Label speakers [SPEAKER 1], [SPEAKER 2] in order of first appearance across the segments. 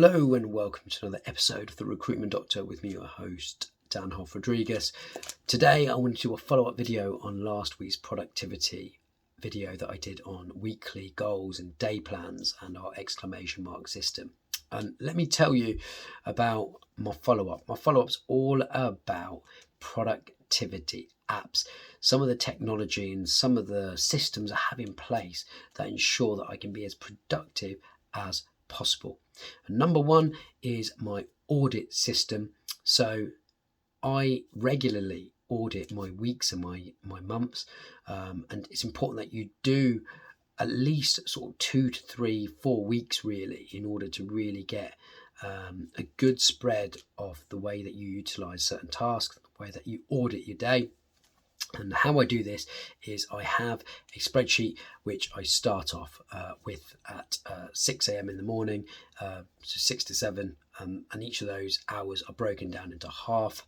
[SPEAKER 1] Hello and welcome to another episode of The Recruitment Doctor with me, your host, Dan Hoff-Rodriguez. Today I want to do a follow-up video on last week's productivity video that I did on weekly goals and day plans and our exclamation mark system. And let me tell you about my follow-up. My follow-up's all about productivity apps, some of the technology and some of the systems I have in place that ensure that I can be as productive as possible. And number one is my audit system. So I regularly audit my weeks and my months, and it's important that you do at least sort of 2 to 3, 4 weeks really in order to really get a good spread of the way that you utilize certain tasks, the way that you audit your day. And how I do this is I have a spreadsheet which I start off with at 6 a.m. in the morning, so 6 to 7, and each of those hours are broken down into half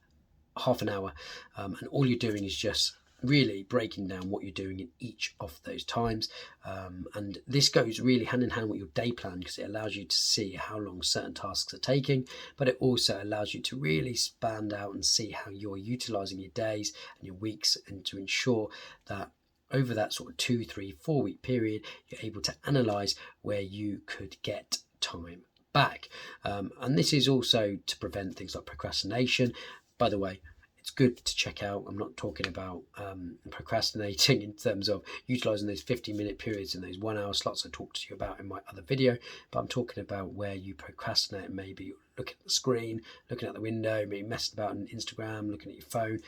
[SPEAKER 1] an hour, and all you're doing is just really breaking down what you're doing in each of those times, and this goes really hand in hand with your day plan because it allows you to see how long certain tasks are taking, but it also allows you to really span out and see how you're utilizing your days and your weeks, and to ensure that over that sort of 2, 3, 4 week period you're able to analyze where you could get time back, and this is also to prevent things like procrastination. By the way, it's good to check out. I'm not talking about procrastinating in terms of utilizing those 15-minute periods and those 1 hour slots I talked to you about in my other video, but I'm talking about where you procrastinate, maybe looking at the screen, looking out the window, maybe messing about on Instagram, looking at your phone,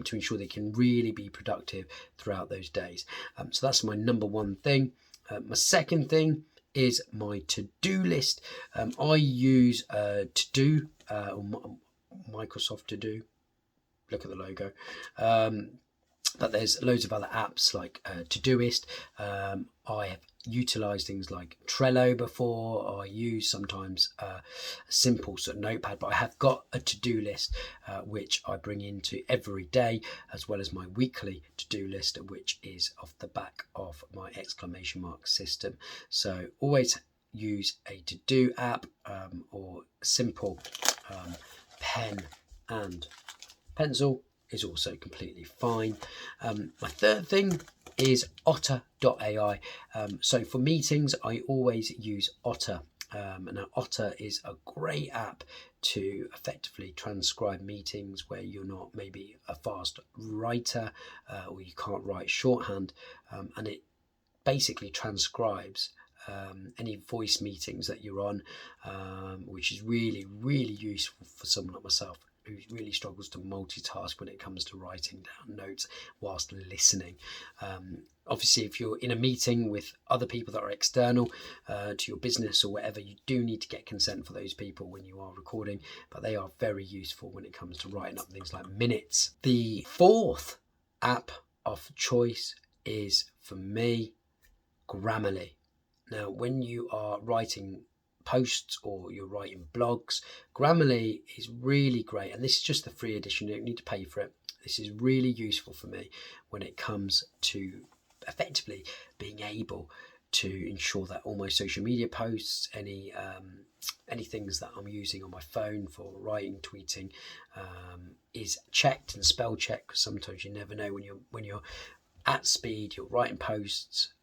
[SPEAKER 1] to ensure they can really be productive throughout those days. So that's my number one thing. My second thing is my to-do list. I use To-Do, or Microsoft To-Do. Look at the logo, but there's loads of other apps like Todoist. I have utilized things like Trello before. I use sometimes a simple sort of notepad, but I have got a to-do list which I bring into every day, as well as my weekly to-do list, which is off the back of my exclamation mark system. So always use a to-do app, or simple pen and pencil is also completely fine. My third thing is Otter.ai. So for meetings, I always use Otter. Now Otter is a great app to effectively transcribe meetings where you're not maybe a fast writer, or you can't write shorthand, and it basically transcribes any voice meetings that you're on, which is really, really useful for someone like myself who really struggles to multitask when it comes to writing down notes whilst listening. Obviously, if you're in a meeting with other people that are external to your business or whatever, you do need to get consent for those people when you are recording, but they are very useful when it comes to writing up things like minutes. The fourth app of choice is, for me, Grammarly. Now, when you are writing posts or you're writing blogs, Grammarly is really great, and this is just the free edition. You don't need to pay for it. This is really useful for me when it comes to effectively being able to ensure that all my social media posts, any things that I'm using on my phone for writing, tweeting, is checked and spell checked, because sometimes you never know when you're at speed, you're writing posts.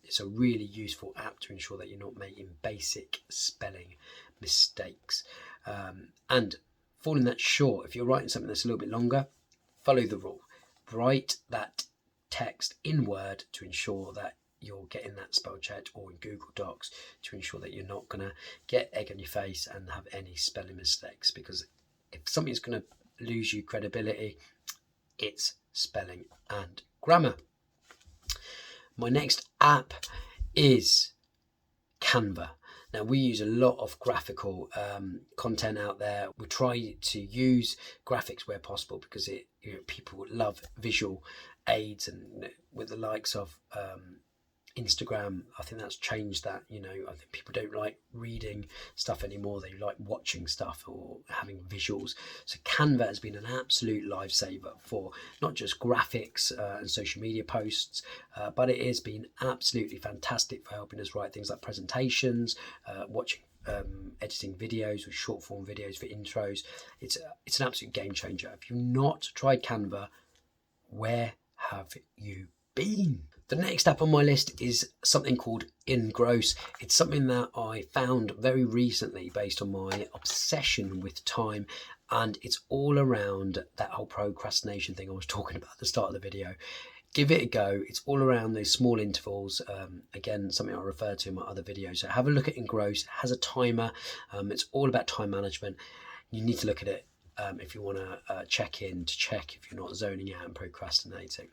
[SPEAKER 1] It's a really useful app to ensure that you're not making basic spelling mistakes. And falling that short, if you're writing something that's a little bit longer, follow the rule. Write that text in Word to ensure that you're getting that spell checked, or in Google Docs to ensure that you're not going to get egg on your face and have any spelling mistakes, because if something's going to lose you credibility, it's spelling and grammar. My next app is Canva. Now, we use a lot of graphical content out there. We try to use graphics where possible because people love visual aids, and with the likes of Instagram, I think that's changed that. I think people don't like reading stuff anymore. They like watching stuff or having visuals. So Canva has been an absolute lifesaver for not just graphics and social media posts, but it has been absolutely fantastic for helping us write things like presentations, watching editing videos with short form videos for intros. It's an absolute game changer. If you've not tried Canva, where have you been? The next app on my list is something called Engross. It's something that I found very recently based on my obsession with time, and it's all around that whole procrastination thing I was talking about at the start of the video. Give it a go. It's all around those small intervals. Again, something I refer to in my other videos. So have a look at Engross. It has a timer. It's all about time management. You need to look at it if you want to check if you're not zoning out and procrastinating.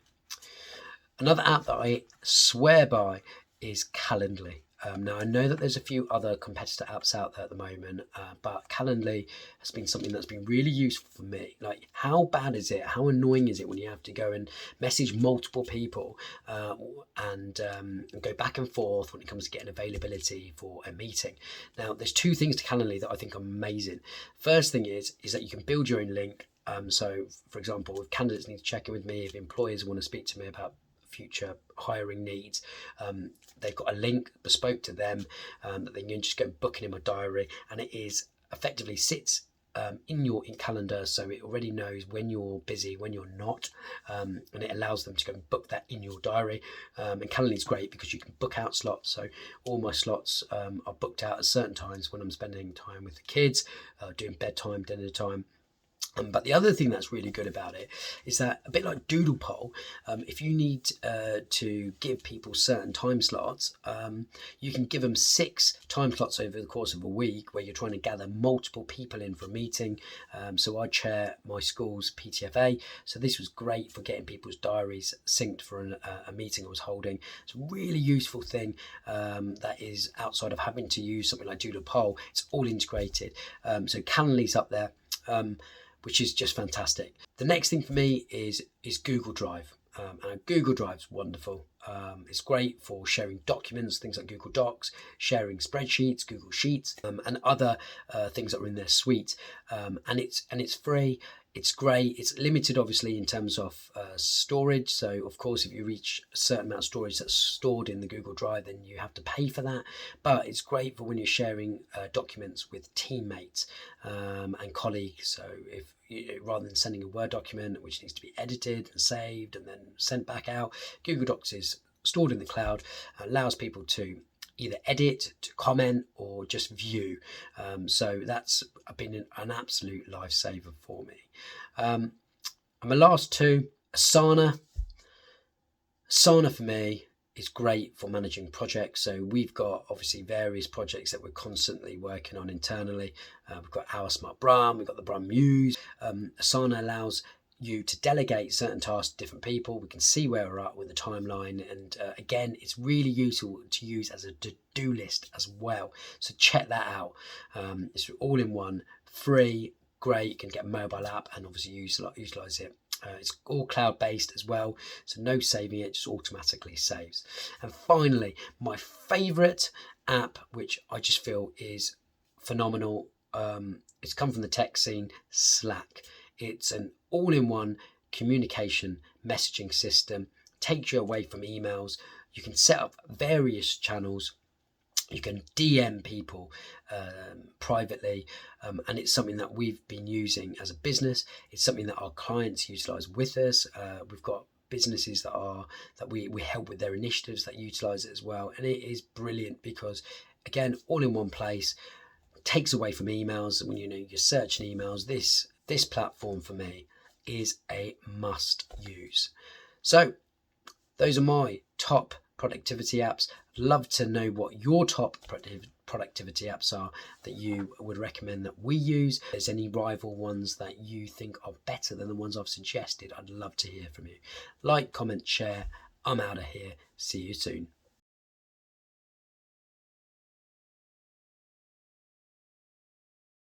[SPEAKER 1] Another app that I swear by is Calendly. Now, I know that there's a few other competitor apps out there at the moment, but Calendly has been something that's been really useful for me. Like, how bad is it? How annoying is it when you have to go and message multiple people and go back and forth when it comes to getting availability for a meeting? Now, there's two things to Calendly that I think are amazing. First thing is that you can build your own link. So, for example, if candidates need to check in with me, if employers want to speak to me about future hiring needs, they've got a link bespoke to them that they can just go book it in my diary, and it is effectively sits in calendar, so it already knows when you're busy, when you're not, and it allows them to go and book that in your diary. And Calendly is great because you can book out slots. So all my slots are booked out at certain times when I'm spending time with the kids, doing bedtime, dinner time. But the other thing that's really good about it is that, a bit like Doodle Poll, if you need to give people certain time slots, you can give them 6 time slots over the course of a week where you're trying to gather multiple people in for a meeting. So I chair my school's PTFA, so this was great for getting people's diaries synced for a meeting I was holding. It's a really useful thing that is outside of having to use something like Doodle Poll. It's all integrated. So Calendly's up there. Which is just fantastic. The next thing for me is Google Drive. And Google Drive's wonderful. It's great for sharing documents, things like Google Docs, sharing spreadsheets, Google Sheets, and other things that are in their suite. And it's free. It's great. It's limited, obviously, in terms of storage. So, of course, if you reach a certain amount of storage that's stored in the Google Drive, then you have to pay for that. But it's great for when you're sharing documents with teammates and colleagues. So, if rather than sending a Word document which needs to be edited and saved and then sent back out, Google Docs is stored in the cloud, allows people to either edit, to comment, or just view. So that's been an absolute lifesaver for me. And my last two, Asana. Asana for me is great for managing projects. So we've got obviously various projects that we're constantly working on internally. We've got our Smart Brand, we've got the Brand Muse. Asana allows you to delegate certain tasks to different people. We can see where we're at with the timeline, and again, it's really useful to use as a to-do list as well. So check that out. It's all in one, free, great. You can get a mobile app and obviously utilize it. It's all cloud-based as well, so no saving it, just automatically saves. And finally, my favorite app, which I just feel is phenomenal, it's come from the tech scene, Slack. It's an all-in-one communication messaging system, takes you away from emails. You can set up various channels. You can DM people privately, and it's something that we've been using as a business. It's something that our clients utilize with us. We've got businesses that we help with their initiatives that utilize it as well, and it is brilliant because, again, all in one place, takes away from emails. When you're searching emails, this platform for me is a must use. So those are my top productivity apps. I'd love to know what your top productivity apps are that you would recommend that we use. If there's any rival ones that you think are better than the ones I've suggested, I'd love to hear from you. Like, comment, share. I'm out of here. See you soon.